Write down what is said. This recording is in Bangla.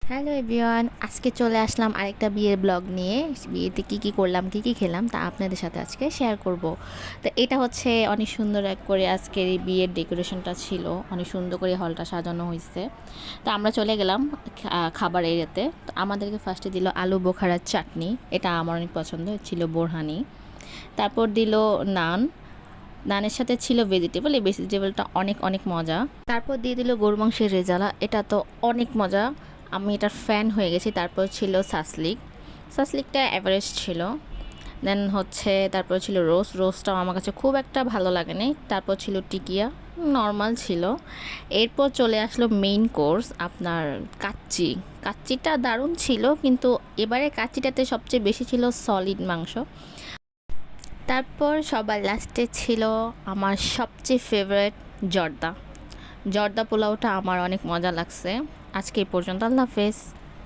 হ্যালো এভরিওয়ান, আজকে চলে আসলাম আরেকটা বিয়ের ব্লগ নিয়ে। বিয়েতে কী করলাম, কী খেলাম তা আপনাদের সাথে আজকে শেয়ার করব। তো এটা হচ্ছে অনেক সুন্দর করে আজকের এই বিয়ের ডেকোরেশনটা ছিল, অনেক সুন্দর করে হলটা সাজানো হয়েছে। তো আমরা চলে গেলাম খাবার এরিয়াতে। তো আমাদেরকে ফার্স্টে দিল আলু বোখারার চাটনি, এটা আমার অনেক পছন্দ ছিল, বোরহানি। তারপর দিল নান, নানের সাথে ছিল ভেজিটেবল, এই ভেজিটেবলটা অনেক অনেক মজা। তারপর দিয়ে দিল গরু মাংসের রেজালা, এটা তো অনেক মজা, আমি এটার ফ্যান হয়ে গেছি। তারপর ছিল সাসলিক, সাসলিকটা অ্যাভারেজ ছিল। দেন হচ্ছে তারপর ছিল রোস্টটাও আমার কাছে খুব একটা ভালো লাগেনি। তারপর ছিল টিকিয়া, নর্মাল ছিল। এরপর চলে আসলো মেইন কোর্স, আপনার কাচ্চি। কাচ্চিটা দারুণ ছিল, কিন্তু এবারে কাচ্চিটাতে সবচেয়ে বেশি ছিল সলিড মাংস। তারপর সবার লাস্টে ছিল আমার সবচেয়ে ফেভারিট জর্দা। জর্দা পোলাওটা আমার অনেক মজা লাগছে। আজকে এই পর্যন্ত, আল্লাহ হাফেজ।